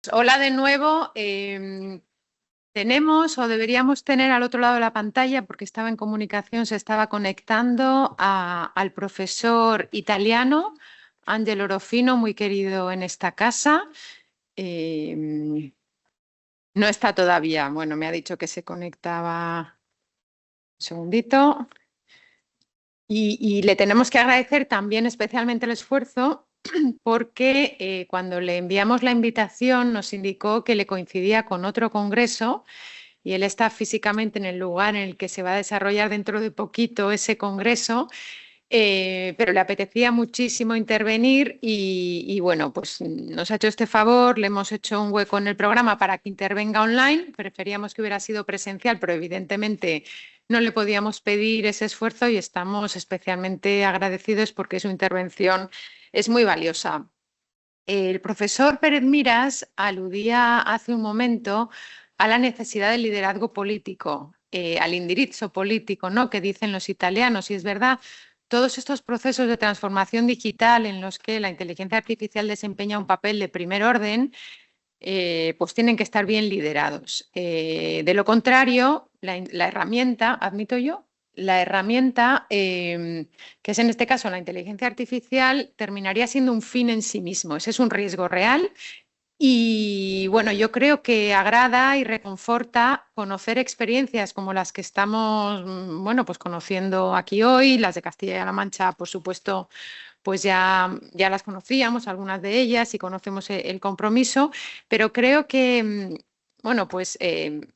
Hola de nuevo. Tenemos o deberíamos tener al otro lado de la pantalla, porque estaba en comunicación, se estaba conectando al profesor italiano, Angelo Orofino, muy querido en esta casa. No está todavía. Bueno, me ha dicho que se conectaba. Un segundito. Y le tenemos que agradecer también especialmente el esfuerzo porque cuando le enviamos la invitación nos indicó que le coincidía con otro congreso y él está físicamente en el lugar en el que se va a desarrollar dentro de poquito ese congreso, pero le apetecía muchísimo intervenir y bueno, pues nos ha hecho este favor, le hemos hecho un hueco en el programa para que intervenga online. Preferíamos que hubiera sido presencial, pero evidentemente no le podíamos pedir ese esfuerzo y estamos especialmente agradecidos porque su intervención es muy valiosa. El profesor Pérez Miras aludía hace un momento a la necesidad del liderazgo político, al indirizzo político, ¿no?, que dicen los italianos. Y es verdad, todos estos procesos de transformación digital en los que la inteligencia artificial desempeña un papel de primer orden, pues tienen que estar bien liderados. De lo contrario, la herramienta, admito yo, la herramienta, que es en este caso la inteligencia artificial, terminaría siendo un fin en sí mismo. Ese es un riesgo real. Y bueno, yo creo que agrada y reconforta conocer experiencias como las que estamos, bueno, pues conociendo aquí hoy, las de Castilla-La Mancha, por supuesto, pues ya las conocíamos, algunas de ellas, y conocemos el compromiso, pero creo que, bueno, pues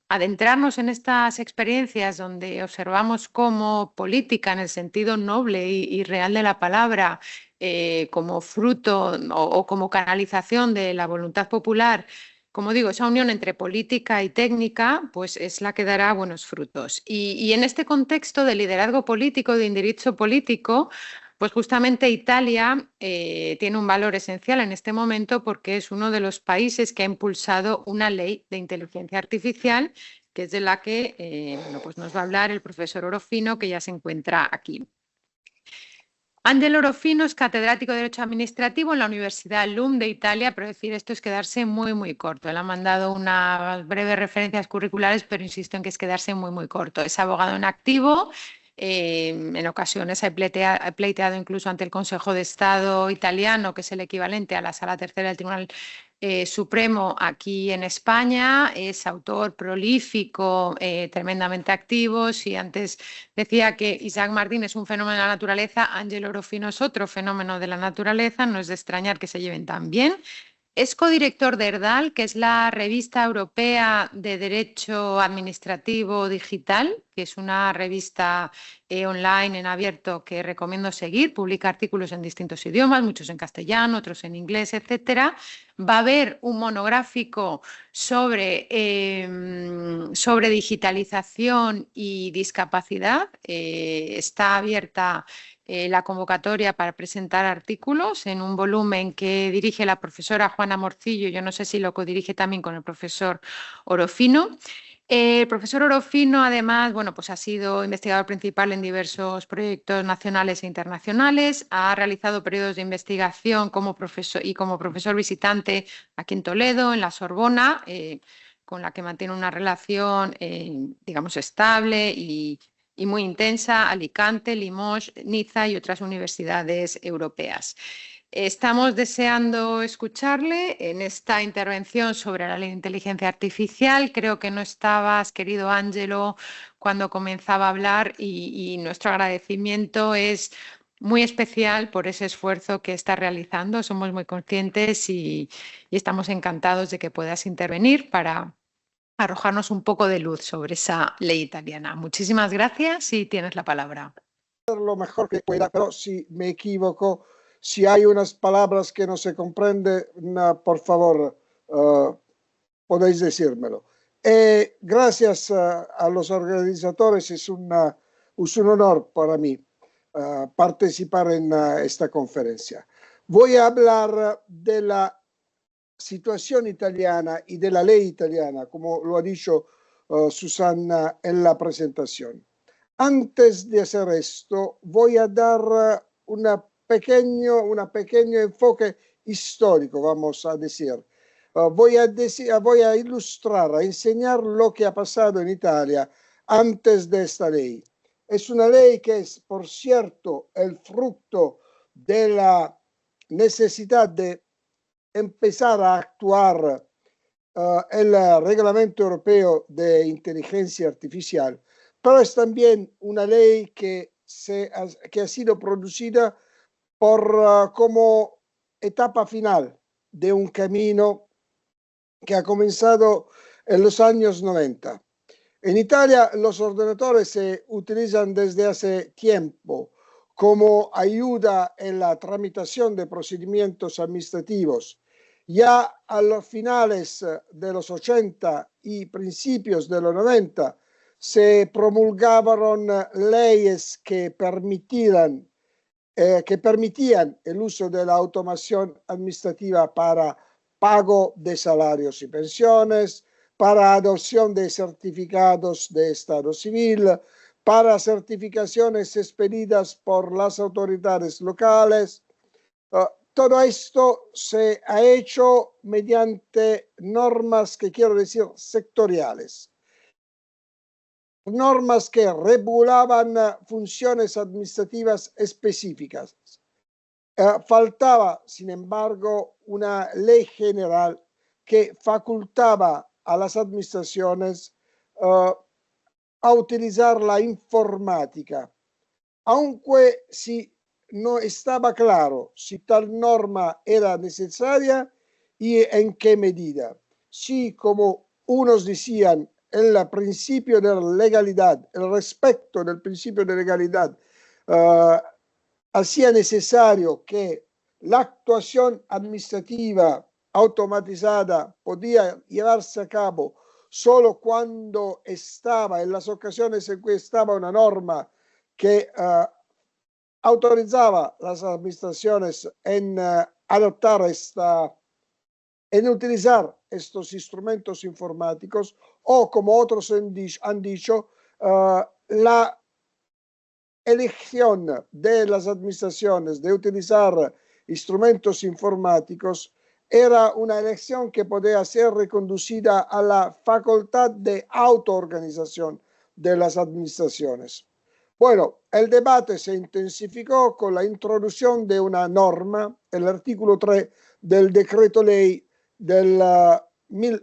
adentrarnos en estas experiencias donde observamos cómo política, en el sentido noble y real de la palabra, como fruto o como canalización de la voluntad popular, como digo, esa unión entre política y técnica, pues es la que dará buenos frutos. Y en este contexto de liderazgo político, de indirizzo político, pues justamente Italia tiene un valor esencial en este momento porque es uno de los países que ha impulsado una ley de inteligencia artificial, que es de la que bueno, pues nos va a hablar el profesor Orofino, que ya se encuentra aquí. Angelo Orofino es catedrático de Derecho Administrativo en la Universidad LUM de Italia, pero decir esto es quedarse muy corto. Él ha mandado unas breves referencias curriculares, pero insisto en que es quedarse muy corto. Es abogado en activo. En ocasiones ha pleiteado incluso ante el Consejo de Estado italiano, que es el equivalente a la Sala Tercera del Tribunal Supremo aquí en España. Es autor prolífico, tremendamente activo. Si antes decía que Isaac Martín es un fenómeno de la naturaleza, Angelo Orofino es otro fenómeno de la naturaleza. No es de extrañar que se lleven tan bien. Es codirector de ERDAL, que es la revista europea de Derecho Administrativo Digital, que es una revista online en abierto que recomiendo seguir. Publica artículos en distintos idiomas, muchos en castellano, otros en inglés, etcétera. Va a haber un monográfico sobre digitalización y discapacidad. Está abierta la convocatoria para presentar artículos en un volumen que dirige la profesora Juana Morcillo. Yo no sé si lo codirige también con el profesor Orofino. El profesor Orofino, además, bueno, pues ha sido investigador principal en diversos proyectos nacionales e internacionales. Ha realizado periodos de investigación como profesor visitante aquí en Toledo, en la Sorbona, con la que mantiene una relación, digamos, estable y muy intensa, Alicante, Limoges, Niza y otras universidades europeas. Estamos deseando escucharle en esta intervención sobre la ley de inteligencia artificial. Creo que no estabas, querido Ángelo, cuando comenzaba a hablar y nuestro agradecimiento es muy especial por ese esfuerzo que está realizando. Somos muy conscientes y estamos encantados de que puedas intervenir para arrojarnos un poco de luz sobre esa ley italiana. Muchísimas gracias y tienes la palabra. Lo mejor que pueda, pero si me equivoco, si hay unas palabras que no se comprende, por favor, podéis decírmelo. Gracias a los organizadores, es un honor para mí participar en esta conferencia. Voy a hablar de la situación italiana y de la ley italiana, como lo ha dicho Susana en la presentación. Antes de hacer esto, voy a dar un pequeño enfoque histórico, vamos a decir, voy a ilustrar, a enseñar lo que ha pasado en Italia antes de esta ley. Es una ley que es, por cierto, el fruto de la necesidad de empezar a actuar el reglamento europeo de inteligencia artificial, pero es también una ley que ha sido producida por como etapa final de un camino que ha comenzado en los años 90. En Italia los ordenadores se utilizan desde hace tiempo como ayuda en la tramitación de procedimientos administrativos. Ya a los finales de los 80 y principios de los 90 se promulgaron leyes que permitían el uso de la automación administrativa para pago de salarios y pensiones, para adopción de certificados de estado civil, para certificaciones expedidas por las autoridades locales. Todo esto se ha hecho mediante normas que quiero decir sectoriales. Normas que regulaban funciones administrativas específicas. Faltaba, sin embargo, una ley general que facultaba a las administraciones a utilizar la informática, aunque si no estaba claro si tal norma era necesaria y en qué medida. Si, como unos decían, el principio de legalidad, el respeto del principio de legalidad, hacía necesario que la actuación administrativa automatizada podía llevarse a cabo solo cuando estaba, en las ocasiones en que estaba una norma que autorizaba a las administraciones en adoptar en utilizar estos instrumentos informáticos, o como otros han dicho, la elección de las administraciones de utilizar instrumentos informáticos era una elección que podía ser reconducida a la facultad de autoorganización de las administraciones. Bueno, el debate se intensificó con la introducción de una norma, el artículo 3 del decreto ley del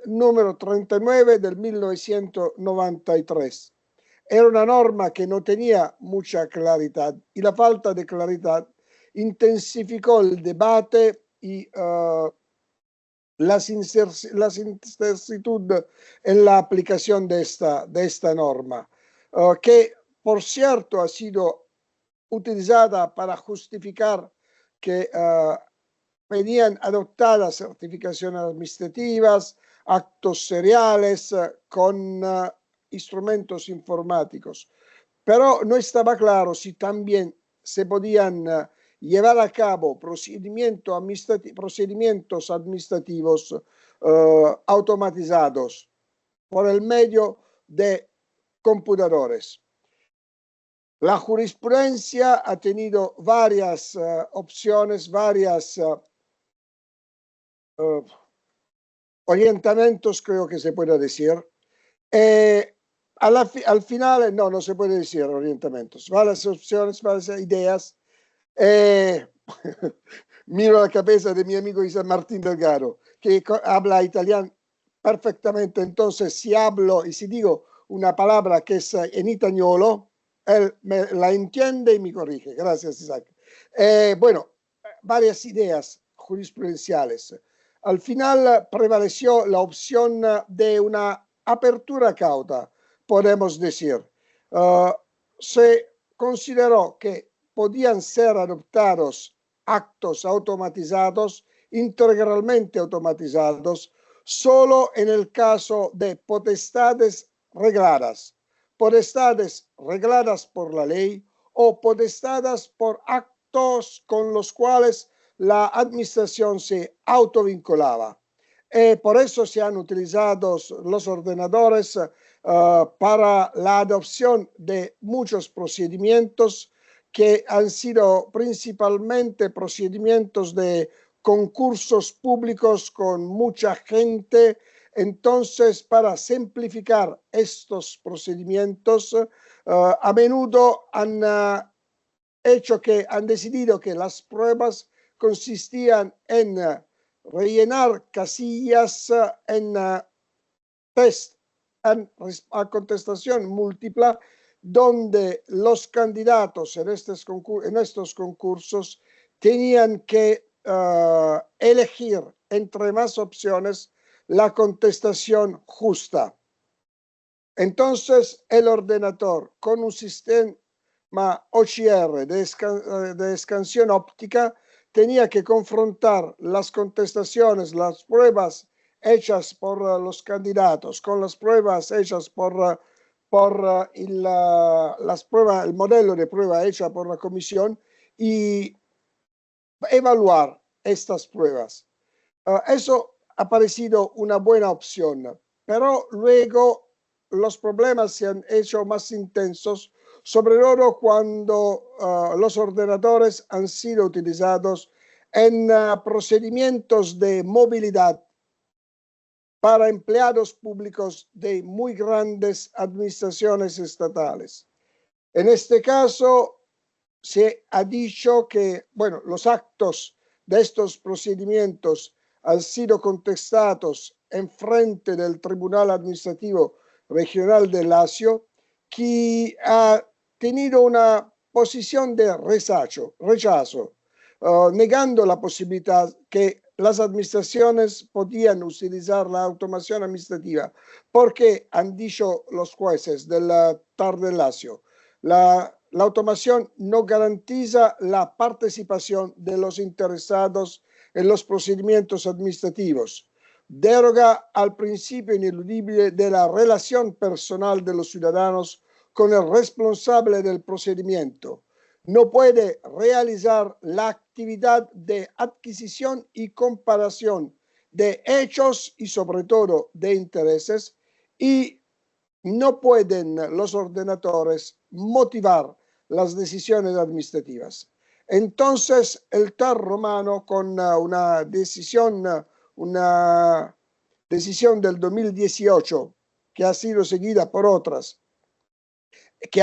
número 39 del 1993. Era una norma que no tenía mucha claridad y la falta de claridad intensificó el debate y la incertidumbre en la aplicación de esta norma, que por cierto ha sido utilizada para justificar que venían adoptadas certificaciones administrativas, actos seriales con instrumentos informáticos, pero no estaba claro si también se podían llevar a cabo procedimientos administrativos automatizados por el medio de computadores. La jurisprudencia ha tenido varias opciones, varios orientamientos, creo que se puede decir. Al final, no se puede decir orientamientos, varias opciones, varias ideas. Miro la cabeza de mi amigo San Martín Delgado, que habla italiano perfectamente. Entonces, si hablo y si digo una palabra que es en italiano, él la entiende y me corrige. Gracias, Isaac. Bueno, varias ideas jurisprudenciales. Al final prevaleció la opción de una apertura cauta, podemos decir. Se consideró que podían ser adoptados actos automatizados, integralmente automatizados, solo en el caso de potestades regladas por la ley o potestades por actos con los cuales la administración se autovinculaba. Por eso se han utilizado los ordenadores para la adopción de muchos procedimientos que han sido principalmente procedimientos de concursos públicos con mucha gente. Entonces, para simplificar estos procedimientos, a menudo han decidido que las pruebas consistían en rellenar casillas en test a contestación múltipla, donde los candidatos en estos concursos tenían que elegir entre más opciones la contestación justa. Entonces, el ordenador, con un sistema OCR de escansión óptica, tenía que confrontar las contestaciones, las pruebas hechas por los candidatos con las pruebas hechas por el modelo de prueba hecha por la comisión y evaluar estas pruebas. Eso ha parecido una buena opción, pero luego los problemas se han hecho más intensos, sobre todo cuando los ordenadores han sido utilizados en procedimientos de movilidad para empleados públicos de muy grandes administraciones estatales. En este caso, se ha dicho que, bueno, los actos de estos procedimientos han sido contestados en frente del Tribunal Administrativo Regional de Lazio, que ha tenido una posición de rechazo, negando la posibilidad que las administraciones podían utilizar la automación administrativa, porque han dicho los jueces del TAR de Lazio, la automación no garantiza la participación de los interesados en los procedimientos administrativos, deroga al principio ineludible de la relación personal de los ciudadanos con el responsable del procedimiento, no puede realizar la actividad de adquisición y comparación de hechos y sobre todo de intereses, y no pueden los ordenadores motivar las decisiones administrativas. Entonces, el TAR romano, con una decisión del 2018, que ha sido seguida por otras, que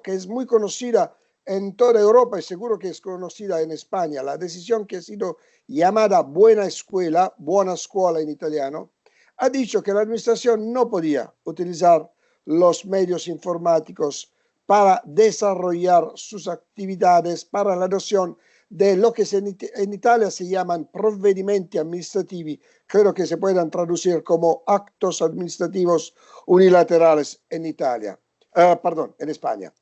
es muy conocida en toda Europa y seguro que es conocida en España, la decisión que ha sido llamada buena escuela en italiano, ha dicho que la administración no podía utilizar los medios informáticos para desarrollar sus actividades para la adopción de lo que en Italia se llaman provvedimenti amministrativi, creo que se puedan traducir como actos administrativos unilaterales en Italia, en España.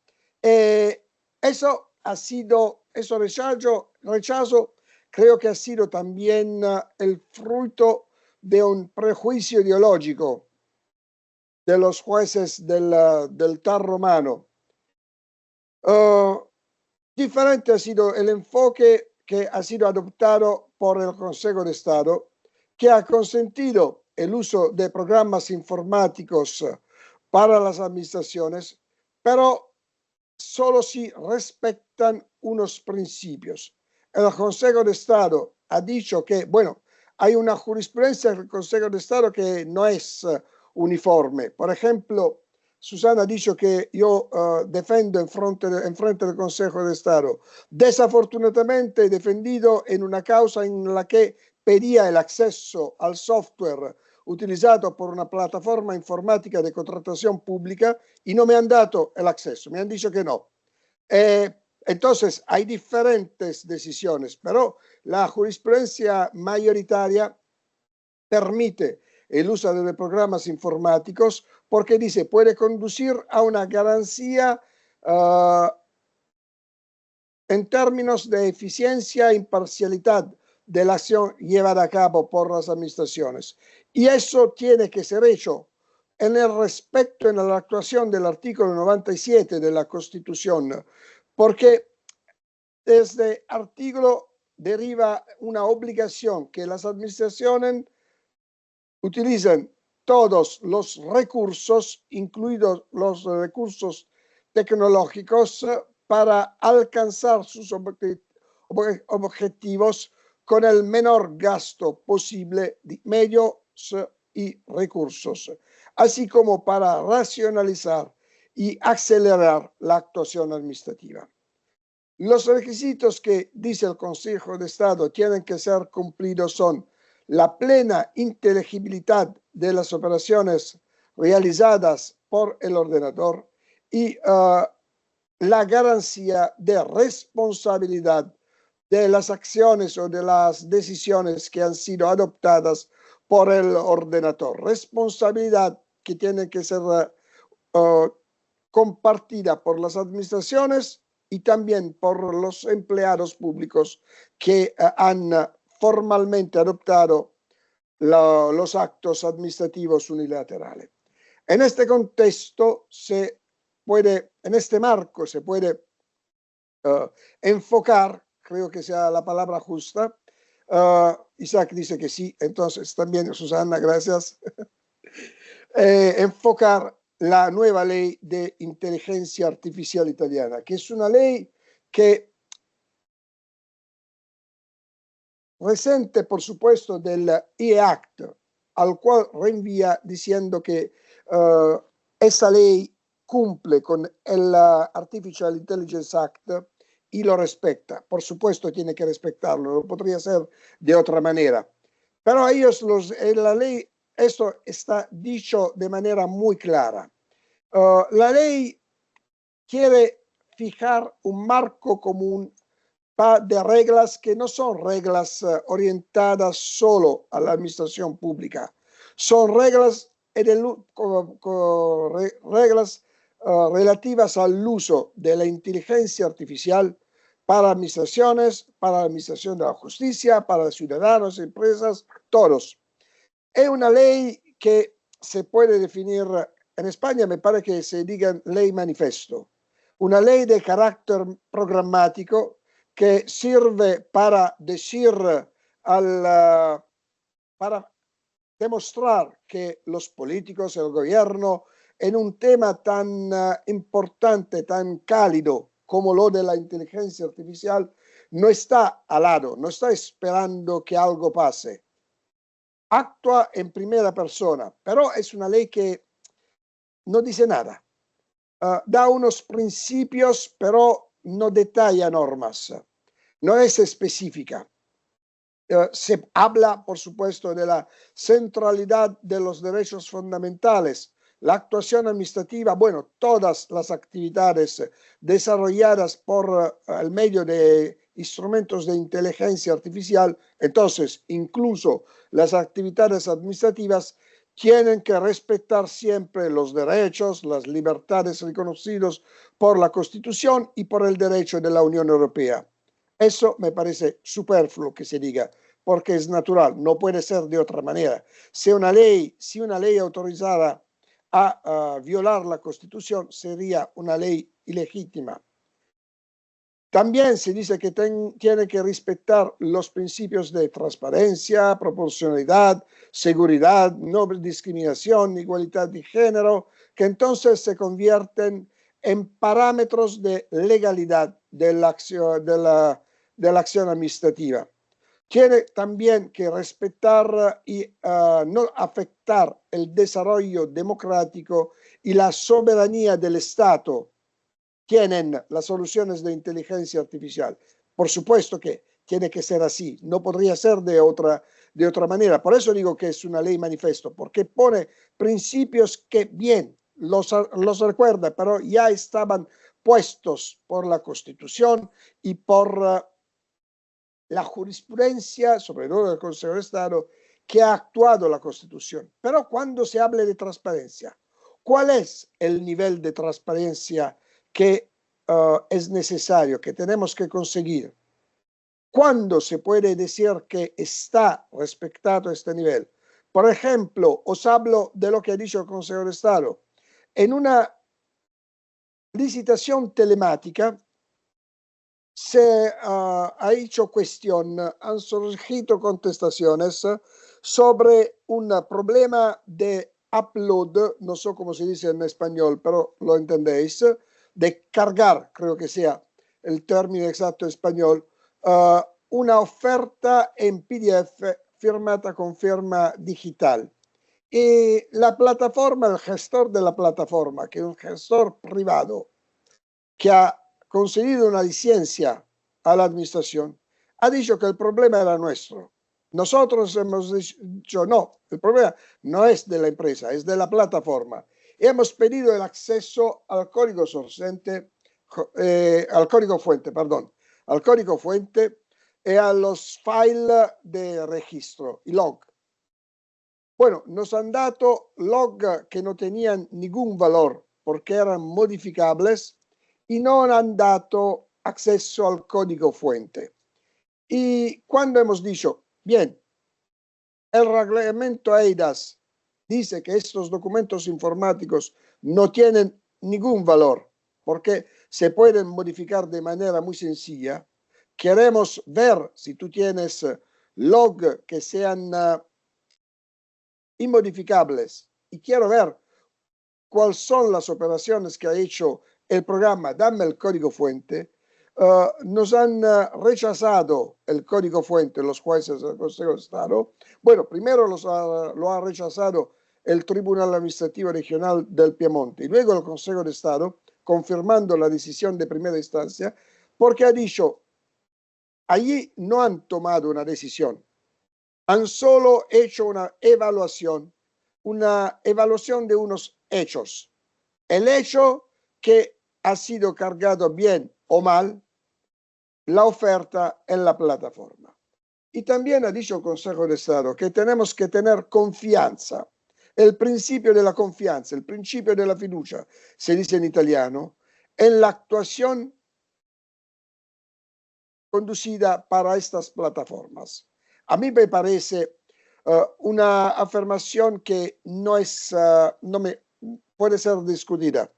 Eso rechazo creo que ha sido también el fruto de un prejuicio ideológico de los jueces del TAR romano. Diferente ha sido el enfoque que ha sido adoptado por el Consejo de Estado, que ha consentido el uso de programas informáticos para las administraciones, pero solo si respetan unos principios. El Consejo de Estado ha dicho que, bueno, hay una jurisprudencia del Consejo de Estado que no es uniforme. Por ejemplo, Susana ha dicho que yo defiendo en frente del Consejo de Estado. Desafortunadamente he defendido en una causa en la que pedía el acceso al software utilizado por una plataforma informática de contratación pública y no me han dado el acceso, me han dicho que no. Entonces hay diferentes decisiones, pero la jurisprudencia mayoritaria permite el uso de programas informáticos porque dice puede conducir a una ganancia en términos de eficiencia e imparcialidad de la acción llevada a cabo por las administraciones. Y eso tiene que ser hecho en el respeto, en la actuación del artículo 97 de la Constitución, porque desde artículo deriva una obligación que las administraciones utilizan todos los recursos, incluidos los recursos tecnológicos, para alcanzar sus objetivos con el menor gasto posible de medios y recursos, así como para racionalizar y acelerar la actuación administrativa. Los requisitos que dice el Consejo de Estado tienen que ser cumplidos son la plena inteligibilidad de las operaciones realizadas por el ordenador y la garantía de responsabilidad de las acciones o de las decisiones que han sido adoptadas por el ordenador. Responsabilidad que tiene que ser compartida por las administraciones y también por los empleados públicos que han formalmente adoptado los actos administrativos unilaterales. En este contexto en este marco se puede enfocar, creo que sea la palabra justa. Isaac dice que sí, entonces también Susana, gracias. Enfocar la nueva ley de inteligencia artificial italiana, que es una ley que resente, por supuesto, del E-Act, al cual reenvía diciendo que esa ley cumple con el Artificial Intelligence Act y lo respeta. Por supuesto, tiene que respetarlo, no podría ser de otra manera. Pero ellos, en la ley, esto está dicho de manera muy clara. La ley quiere fijar un marco común de reglas que no son reglas orientadas solo a la administración pública, son reglas, reglas relativas al uso de la inteligencia artificial para administraciones, para la administración de la justicia, para ciudadanos, empresas, todos. Es una ley que se puede definir, en España me parece que se diga ley manifesto, una ley de carácter programático que sirve para decir para demostrar que los políticos, el gobierno, en un tema tan importante, tan cálido como lo de la inteligencia artificial, no está al lado, no está esperando que algo pase. Actúa en primera persona, pero es una ley que no dice nada. Da unos principios, pero no detalla normas. No es específica. Se habla, por supuesto, de la centralidad de los derechos fundamentales, la actuación administrativa, bueno, todas las actividades desarrolladas por el medio de instrumentos de inteligencia artificial, entonces incluso las actividades administrativas tienen que respetar siempre los derechos, las libertades reconocidos por la Constitución y por el derecho de la Unión Europea. Eso me parece superfluo que se diga, porque es natural, no puede ser de otra manera. Si una ley autorizada a violar la Constitución sería una ley ilegítima. También se dice que tiene que respetar los principios de transparencia, proporcionalidad, seguridad, no discriminación, igualdad de género, que entonces se convierten en parámetros de legalidad de la acción administrativa. Tiene también que respetar y no afectar el desarrollo democrático y la soberanía del Estado. Tienen las soluciones de inteligencia artificial. Por supuesto que tiene que ser así, no podría ser de otra manera. Por eso digo que es una ley manifiesto, porque pone principios que bien los recuerda, pero ya estaban puestos por la Constitución y por la jurisprudencia, sobre todo del Consejo de Estado, que ha actuado la Constitución. Pero cuando se habla de transparencia, ¿cuál es el nivel de transparencia que es necesario, que tenemos que conseguir? ¿Cuándo se puede decir que está respetado este nivel? Por ejemplo, os hablo de lo que ha dicho el Consejo de Estado. En una licitación telemática se ha hecho cuestión, han surgido contestaciones sobre un problema de upload, no sé cómo se dice en español, pero lo entendéis, de cargar, creo que sea el término exacto español, una oferta en PDF firmata con firma digital. Y la plataforma, el gestor de la plataforma, que es un gestor privado que ha concedido una licencia a la administración, ha dicho que el problema era nuestro. Nosotros hemos dicho, no, el problema no es de la empresa, es de la plataforma. Y hemos pedido el acceso al código fuente y a los files de registro, y log. Bueno, nos han dado log que no tenían ningún valor porque eran modificables y no han dado acceso al código fuente. Y cuando hemos dicho, bien, el reglamento EIDAS dice que estos documentos informáticos no tienen ningún valor porque se pueden modificar de manera muy sencilla, queremos ver si tú tienes log que sean inmodificables y quiero ver cuáles son las operaciones que ha hecho el programa, dame el código fuente. Nos han rechazado el código fuente los jueces del Consejo de Estado. Bueno, primero lo ha rechazado el Tribunal Administrativo Regional del Piemonte y luego el Consejo de Estado, confirmando la decisión de primera instancia, porque ha dicho, allí no han tomado una decisión, han solo hecho una evaluación de unos hechos. El hecho que ha sido cargado bien o mal la oferta en la plataforma. Y también ha dicho el Consejo de Estado que tenemos que tener confianza. El principio de la confianza, el principio de la fiducia, se dice en italiano, en la actuación conducida para estas plataformas. A mí me parece una afirmación que no puede ser discutida.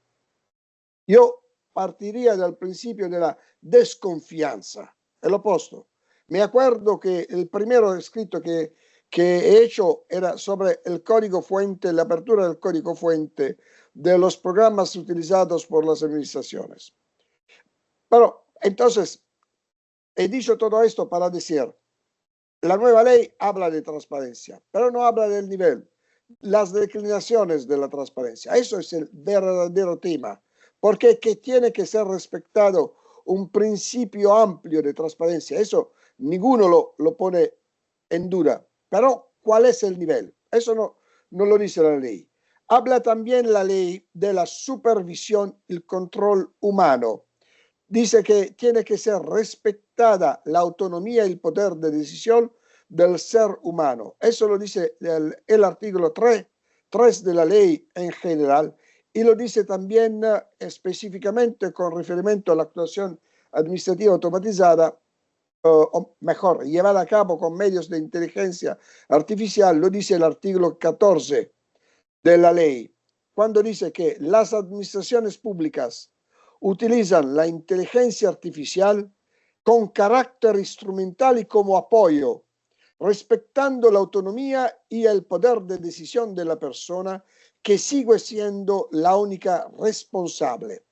Yo partiría del principio de la desconfianza, el opuesto. Me acuerdo que el primero escrito que he hecho era sobre el código fuente, la apertura del código fuente de los programas utilizados por las administraciones. Pero entonces, he dicho todo esto para decir, la nueva ley habla de transparencia, pero no habla del nivel, las declinaciones de la transparencia. Eso es el verdadero tema, porque que tiene que ser respetado un principio amplio de transparencia. Eso ninguno lo pone en duda. Pero, ¿cuál es el nivel? Eso no lo dice la ley. Habla también la ley de la supervisión y el control humano. Dice que tiene que ser respetada la autonomía y el poder de decisión del ser humano. Eso lo dice el artículo 3 de la ley en general y lo dice también específicamente con referimiento a la actuación administrativa automatizada, o mejor, llevada a cabo con medios de inteligencia artificial, lo dice el artículo 14 de la ley, cuando dice que las administraciones públicas utilizan la inteligencia artificial con carácter instrumental y como apoyo, respetando la autonomía y el poder de decisión de la persona, que sigue siendo la única responsable.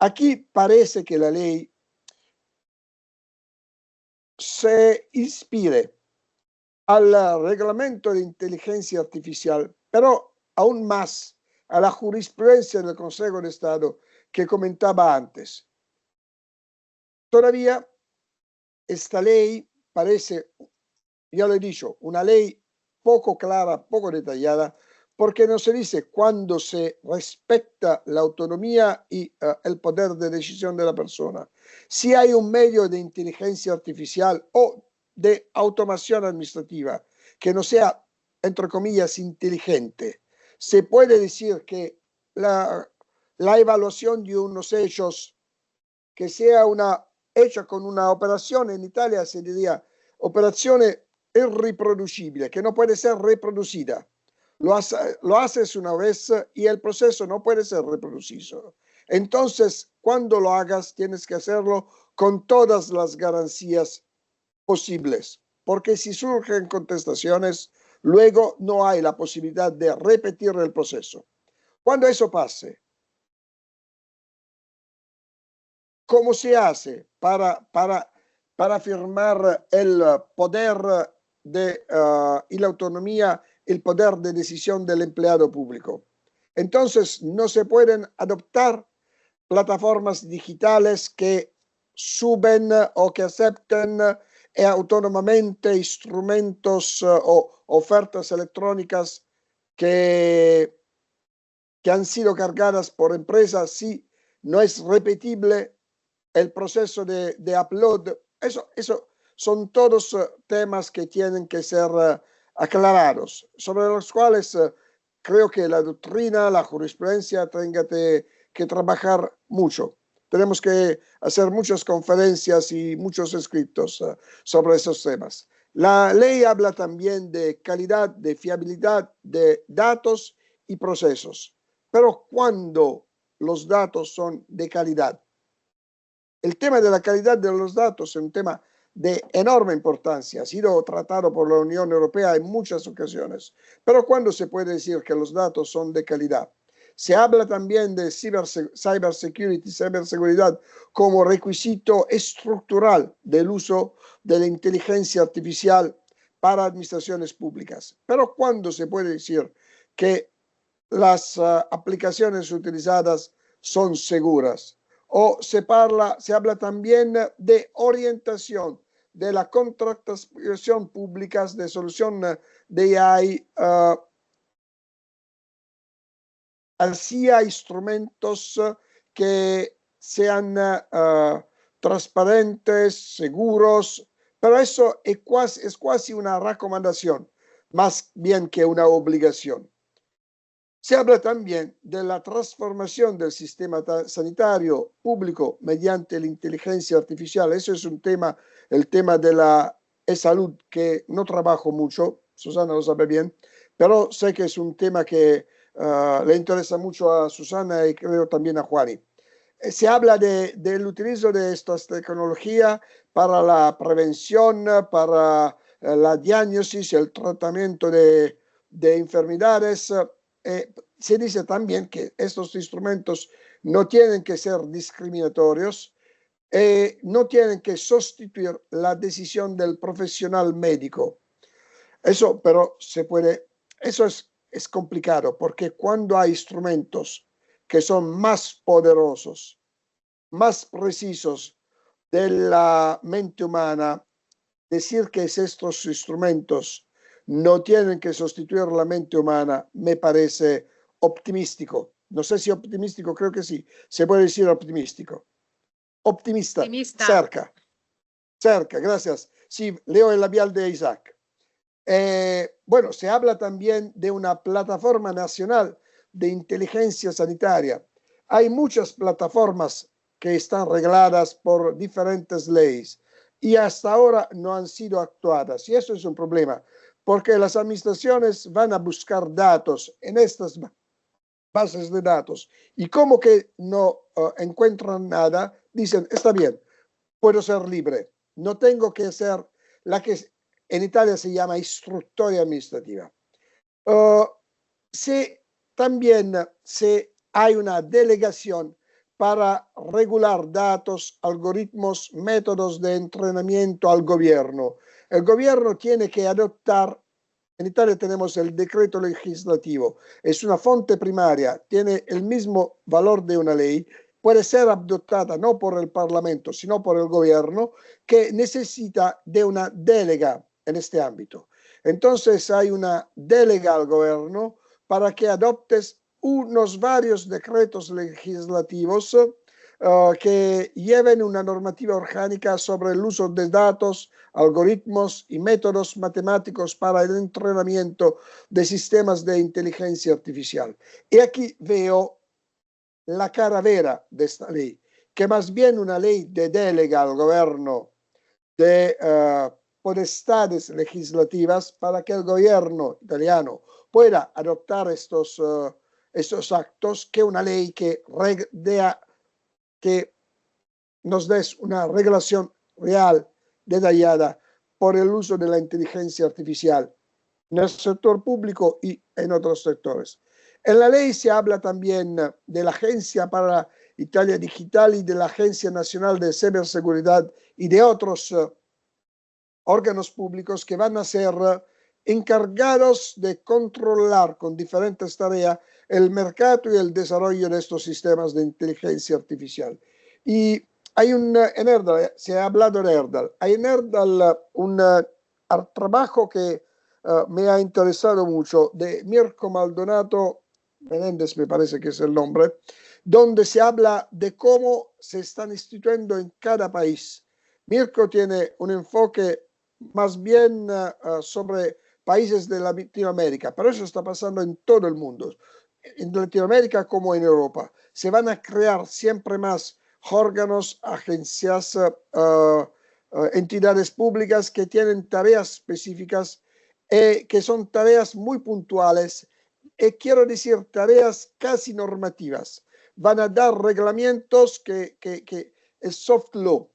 Aquí parece que la ley se inspire al reglamento de inteligencia artificial, pero aún más a la jurisprudencia del Consejo de Estado que comentaba antes. Todavía esta ley parece, ya lo he dicho, una ley poco clara, poco detallada, porque no se dice cuándo se respeta la autonomía y el poder de decisión de la persona. Si hay un medio de inteligencia artificial o de automación administrativa que no sea, entre comillas, inteligente, se puede decir que la evaluación de unos hechos que sea hecha con una operación, en Italia se diría operazione irreproducible, que no puede ser reproducida. Lo haces una vez y el proceso no puede ser reproducido. Entonces, cuando lo hagas, tienes que hacerlo con todas las garantías posibles, porque si surgen contestaciones, luego no hay la posibilidad de repetir el proceso. Cuando eso pase, ¿cómo se hace para para afirmar el poder y la autonomía, el poder de decisión del empleado público. Entonces, no se pueden adoptar plataformas digitales que suben o que acepten autónomamente instrumentos o ofertas electrónicas que han sido cargadas por empresas si no es repetible el proceso de upload. Eso son todos temas que tienen que ser aclarados, sobre los cuales creo que la doctrina, la jurisprudencia tenga que trabajar mucho. Tenemos que hacer muchas conferencias y muchos escritos sobre esos temas. La ley habla también de calidad, de fiabilidad de datos y procesos. Pero cuando los datos son de calidad, el tema de la calidad de los datos es un tema de enorme importancia, ha sido tratado por la Unión Europea en muchas ocasiones. Pero ¿cuándo se puede decir que los datos son de calidad? Se habla también de cybersecurity, ciberseguridad, como requisito estructural del uso de la inteligencia artificial para administraciones públicas. Pero ¿cuándo se puede decir que las aplicaciones utilizadas son seguras? O se habla también de orientación de la contratación pública de solución de AI hacia instrumentos que sean transparentes, seguros, pero eso es casi una recomendación, más bien que una obligación. Se habla también de la transformación del sistema sanitario público mediante la inteligencia artificial. Eso es un tema, el tema de la salud, que no trabajo mucho, Susana lo sabe bien, pero sé que es un tema que le interesa mucho a Susana y creo también a Juani. Se habla del utilizo de estas tecnologías para la prevención, para la diagnosis, el tratamiento de enfermedades. Se dice también que estos instrumentos no tienen que ser discriminatorios, no tienen que sustituir la decisión del profesional médico. Eso, pero eso es complicado, porque cuando hay instrumentos que son más poderosos, más precisos de la mente humana, decir que estos instrumentos no tienen que sustituir la mente humana me parece optimístico. No sé si optimístico, creo que sí. Se puede decir optimístico. Optimista. Cerca, gracias. Sí, leo el labial de Isaac. Bueno, se habla también de una plataforma nacional de inteligencia sanitaria. Hay muchas plataformas que están regladas por diferentes leyes y hasta ahora no han sido actuadas. Y eso es un problema, porque las administraciones van a buscar datos en estas bases de datos y como que no encuentran nada, dicen, está bien, puedo ser libre, no tengo que ser la que en Italia se llama instructoria administrativa. También hay una delegación para regular datos, algoritmos, métodos de entrenamiento al gobierno. El gobierno tiene que adoptar, en Italia tenemos el decreto legislativo, es una fuente primaria, tiene el mismo valor de una ley, puede ser adoptada no por el Parlamento, sino por el gobierno, que necesita de una delega en este ámbito. Entonces hay una delega al gobierno para que adoptes unos varios decretos legislativos que lleven una normativa orgánica sobre el uso de datos, algoritmos y métodos matemáticos para el entrenamiento de sistemas de inteligencia artificial. Y aquí veo la cara vera de esta ley, que más bien una ley de delega al gobierno de potestades legislativas para que el gobierno italiano pueda adoptar estos actos, que una ley que nos dé una regulación real, detallada por el uso de la inteligencia artificial en el sector público y en otros sectores. En la ley se habla también de la Agencia para Italia Digital y de la Agencia Nacional de Ciberseguridad y de otros órganos públicos que van a ser encargados de controlar con diferentes tareas el mercado y el desarrollo de estos sistemas de inteligencia artificial. Y hay en ERDL, se ha hablado de ERDL, hay en ERDL un trabajo que me ha interesado mucho de Mirko Maldonado Menéndez, me parece que es el nombre, donde se habla de cómo se están instituyendo en cada país. Mirko tiene un enfoque más bien sobre países de Latinoamérica, pero eso está pasando en todo el mundo, en Latinoamérica como en Europa. Se van a crear siempre más órganos, agencias, entidades públicas que tienen tareas específicas, que son tareas muy puntuales, quiero decir tareas casi normativas. Van a dar reglamentos que el soft law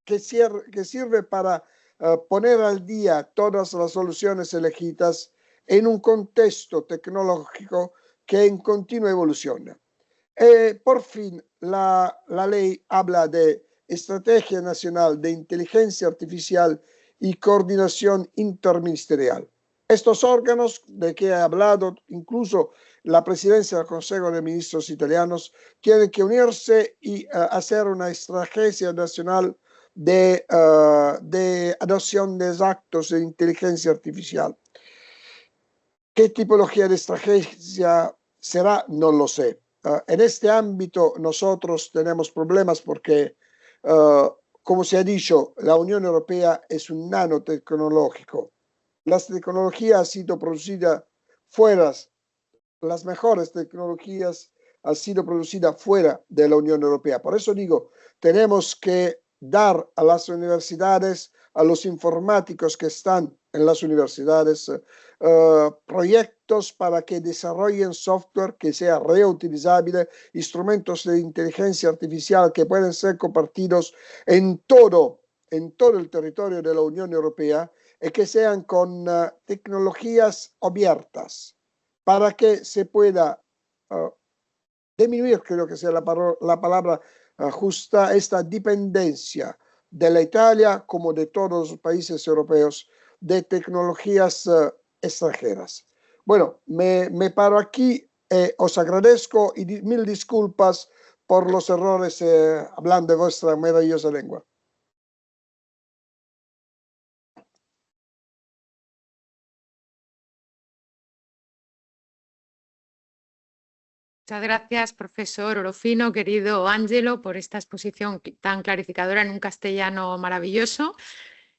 que sirve para poner al día todas las soluciones elegidas en un contexto tecnológico que en continua evolución. Por fin, la ley habla de Estrategia Nacional de Inteligencia Artificial y Coordinación Interministerial. Estos órganos de que he hablado, incluso la presidencia del Consejo de Ministros italianos, tienen que unirse y hacer una estrategia nacional de adopción de actos de inteligencia artificial. ¿Qué tipología de estrategia será? No lo sé. En este ámbito nosotros tenemos problemas porque, como se ha dicho, la Unión Europea es un nanotecnológico. La tecnología ha sido producida fuera, las mejores tecnologías han sido producidas fuera de la Unión Europea. Por eso digo, tenemos que dar a las universidades, a los informáticos que están en las universidades, proyectos para que desarrollen software que sea reutilizable, instrumentos de inteligencia artificial que pueden ser compartidos en todo el territorio de la Unión Europea y que sean con tecnologías abiertas para que se pueda disminuir, creo que sea la palabra justa, esta dependencia de la Italia como de todos los países europeos de tecnologías extranjeras. Bueno, me paro aquí, os agradezco y mil disculpas por los errores hablando de vuestra maravillosa lengua. Muchas gracias, profesor Orofino, querido Ángelo, por esta exposición tan clarificadora en un castellano maravilloso,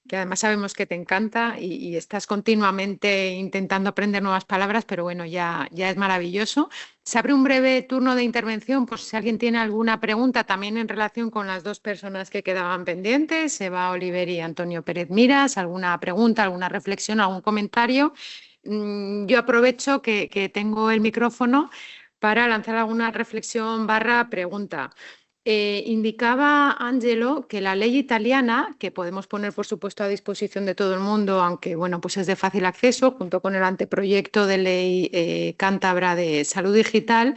que además sabemos que te encanta y estás continuamente intentando aprender nuevas palabras, pero bueno, ya es maravilloso. Se abre un breve turno de intervención por si alguien tiene alguna pregunta también en relación con las dos personas que quedaban pendientes, Eva Oliver y Antonio Pérez Miras. ¿Alguna pregunta, alguna reflexión, algún comentario? Yo aprovecho que tengo el micrófono para lanzar alguna reflexión / pregunta. Indicaba Ángelo que la ley italiana, que podemos poner por supuesto a disposición de todo el mundo, aunque bueno, pues es de fácil acceso, junto con el anteproyecto de ley cántabra de salud digital,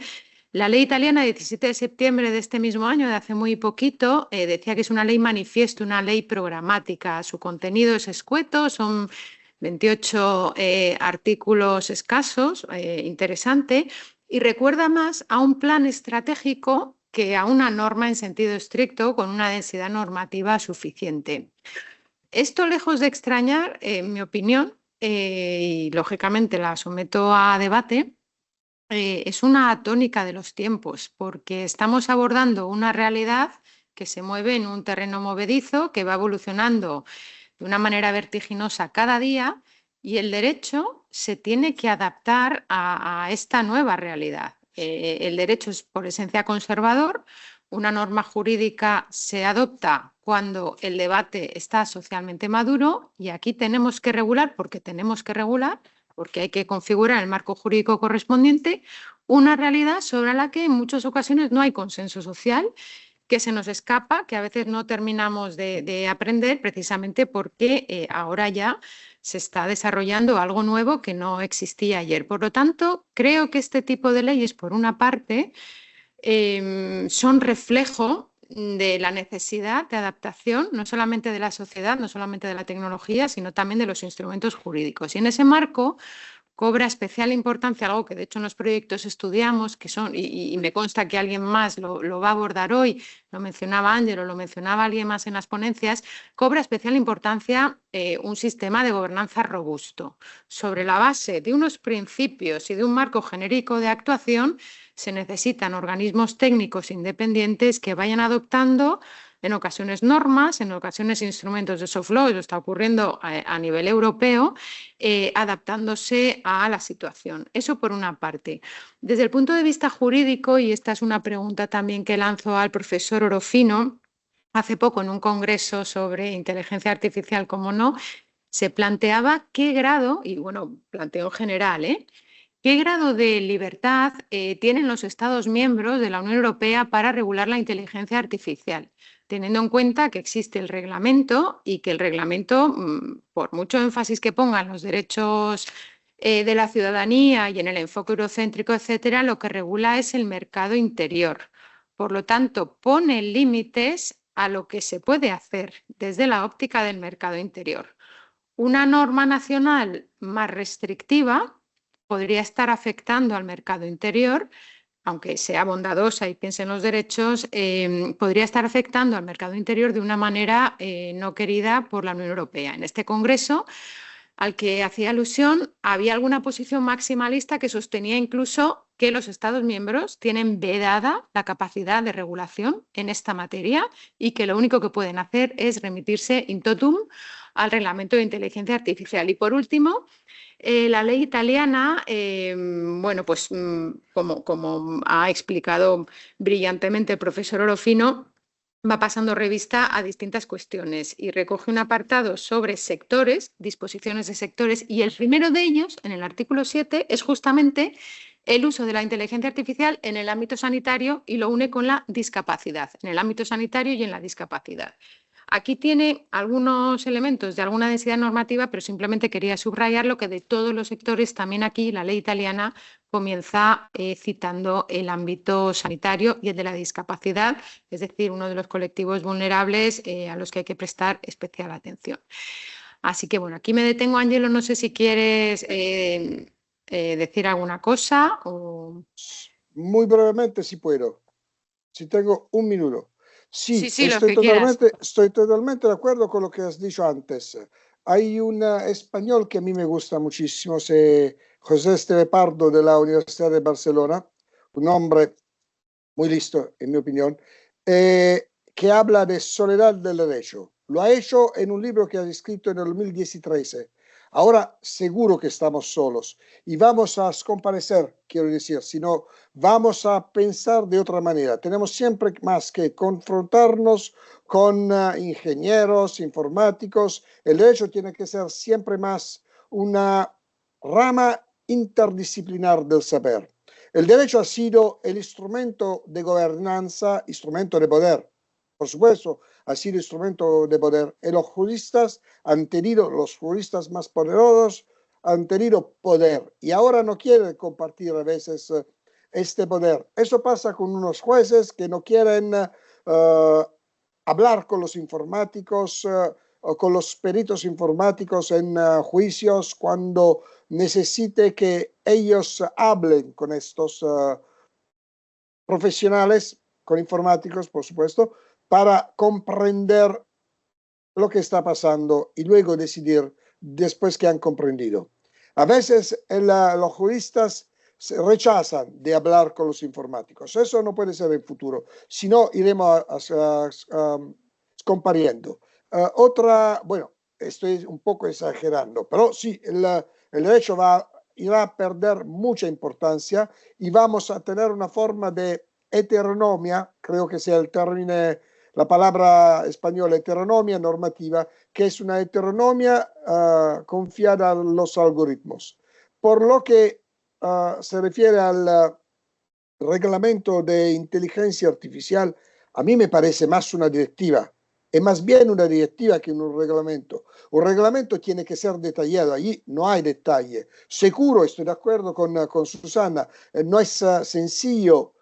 la ley italiana de 17 de septiembre de este mismo año, de hace muy poquito, decía que es una ley manifiesto, una ley programática. Su contenido es escueto, son 28 artículos escasos, interesante, y recuerda más a un plan estratégico que a una norma en sentido estricto con una densidad normativa suficiente. Esto, lejos de extrañar, en mi opinión, y lógicamente la someto a debate, es una tónica de los tiempos, porque estamos abordando una realidad que se mueve en un terreno movedizo, que va evolucionando de una manera vertiginosa cada día, y el derecho se tiene que adaptar a esta nueva realidad. El derecho es por esencia conservador, una norma jurídica se adopta cuando el debate está socialmente maduro y aquí tenemos que regular, porque hay que configurar el marco jurídico correspondiente, una realidad sobre la que en muchas ocasiones no hay consenso social que se nos escapa, que a veces no terminamos de aprender precisamente porque ahora ya se está desarrollando algo nuevo que no existía ayer. Por lo tanto, creo que este tipo de leyes, por una parte, son reflejo de la necesidad de adaptación, no solamente de la sociedad, no solamente de la tecnología, sino también de los instrumentos jurídicos. Y en ese marco cobra especial importancia algo que de hecho en los proyectos estudiamos, que son, y me consta que alguien más lo va a abordar hoy, lo mencionaba Ángelo, lo mencionaba alguien más en las ponencias, cobra especial importancia un sistema de gobernanza robusto. Sobre la base de unos principios y de un marco genérico de actuación, se necesitan organismos técnicos independientes que vayan adoptando en ocasiones normas, en ocasiones instrumentos de soft law, eso está ocurriendo a nivel europeo, adaptándose a la situación. Eso por una parte. Desde el punto de vista jurídico, y esta es una pregunta también que lanzo al profesor Orofino, hace poco en un congreso sobre inteligencia artificial, como no, se planteaba qué grado, y bueno, planteo en general, ¿qué grado de libertad tienen los Estados miembros de la Unión Europea para regular la inteligencia artificial? Teniendo en cuenta que existe el reglamento y que el reglamento, por mucho énfasis que pongan los derechos de la ciudadanía y en el enfoque eurocéntrico, etcétera, lo que regula es el mercado interior. Por lo tanto, pone límites a lo que se puede hacer desde la óptica del mercado interior. Una norma nacional más restrictiva podría estar afectando al mercado interior, aunque sea bondadosa y piense en los derechos, podría estar afectando al mercado interior de una manera no querida por la Unión Europea. En este Congreso, al que hacía alusión, había alguna posición maximalista que sostenía incluso que los Estados miembros tienen vedada la capacidad de regulación en esta materia y que lo único que pueden hacer es remitirse in totum al reglamento de inteligencia artificial. Y por último, la ley italiana, bueno, pues como ha explicado brillantemente el profesor Orofino, va pasando revista a distintas cuestiones y recoge un apartado sobre sectores, disposiciones de sectores, y el primero de ellos, en el artículo 7, es justamente el uso de la inteligencia artificial en el ámbito sanitario y lo une con la discapacidad, en el ámbito sanitario y en la discapacidad. Aquí tiene algunos elementos de alguna densidad normativa, pero simplemente quería subrayar lo que de todos los sectores, también aquí la ley italiana comienza citando el ámbito sanitario y el de la discapacidad, es decir, uno de los colectivos vulnerables a los que hay que prestar especial atención. Así que bueno, aquí me detengo, Ángelo, no sé si quieres decir alguna cosa o... Muy brevemente, si puedo. Si tengo un minuto. Sí, Sí, lo que quieras. estoy totalmente de acuerdo con lo que has dicho antes. Hay un español que a mí me gusta muchísimo, es José Esteve Pardo de la Universidad de Barcelona, un hombre muy listo, en mi opinión, que habla de soledad del derecho. Lo ha hecho en un libro que ha escrito en el 2013. Ahora seguro que estamos solos y vamos a comparecer, quiero decir, sino vamos a pensar de otra manera. Tenemos siempre más que confrontarnos con ingenieros, informáticos. El derecho tiene que ser siempre más una rama interdisciplinar del saber. El derecho ha sido el instrumento de gobernanza, instrumento de poder, por supuesto, ha sido instrumento de poder. Y los juristas los juristas más poderosos han tenido poder y ahora no quieren compartir a veces este poder. Eso pasa con unos jueces que no quieren hablar con los informáticos o con los peritos informáticos en juicios cuando necesite que ellos hablen con estos profesionales, con informáticos, por supuesto, para comprender lo que está pasando y luego decidir después que han comprendido. A veces los juristas rechazan de hablar con los informáticos. Eso no puede ser el futuro, si no iremos compariendo. Bueno, estoy un poco exagerando, pero sí, el derecho irá a perder mucha importancia y vamos a tener una forma de heteronomia, creo que sea el término, la palabra española heteronomia normativa, que es una heteronomia confiada a los algoritmos. Por lo que se refiere al reglamento de inteligencia artificial, a mí me parece más una directiva. Es más bien una directiva que un reglamento. Un reglamento tiene que ser detallado, allí no hay detalle. Seguro, estoy de acuerdo con Susana, no es sencillo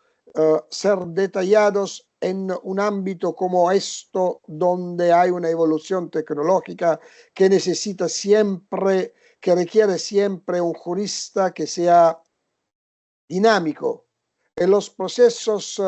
ser detallados en un ámbito como esto, donde hay una evolución tecnológica que necesita siempre, que requiere siempre un jurista que sea dinámico. En los procesos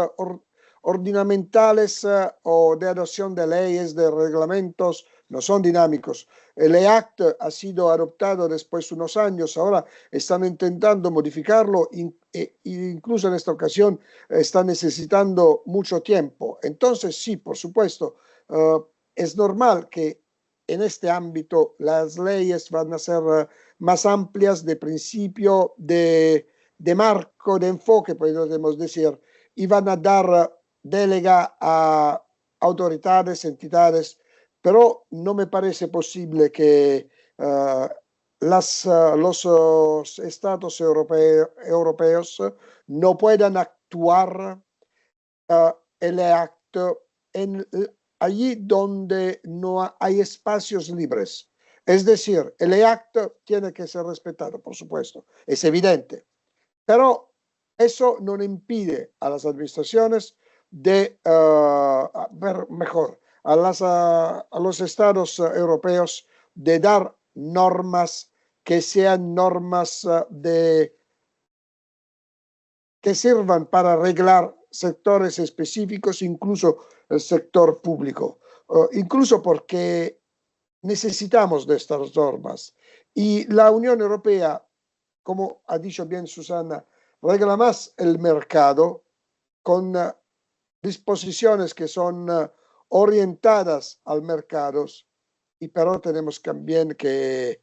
ordenamentales o de adopción de leyes, de reglamentos, no son dinámicos. El EACT ha sido adoptado después de unos años, ahora están intentando modificarlo e incluso en esta ocasión están necesitando mucho tiempo. Entonces, sí, por supuesto, es normal que en este ámbito las leyes van a ser más amplias de principio, de marco, de enfoque, podemos decir, y van a dar delega a autoridades, entidades, pero no me parece posible que los estados europeos no puedan actuar el acto allí donde no hay espacios libres. Es decir, el acto tiene que ser respetado, por supuesto, es evidente. Pero eso no impide a las administraciones de ver mejor, a los estados europeos de dar normas que sean normas que sirvan para arreglar sectores específicos, incluso el sector público, incluso porque necesitamos de estas normas. Y la Unión Europea, como ha dicho bien Susana, regla más el mercado con disposiciones que son orientadas al mercado, y pero tenemos también que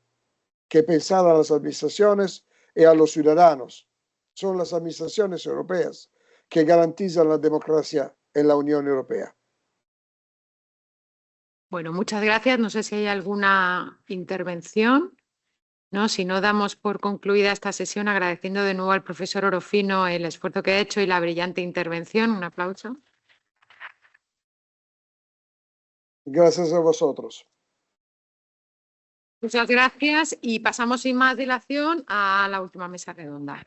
pensar a las administraciones y a los ciudadanos. Son las administraciones europeas que garantizan la democracia en la Unión Europea. Bueno, muchas gracias. No sé si hay alguna intervención. ¿No? Si no, damos por concluida esta sesión agradeciendo de nuevo al profesor Orofino el esfuerzo que ha hecho y la brillante intervención. Un aplauso. Gracias a vosotros. Muchas gracias y pasamos sin más dilación a la última mesa redonda.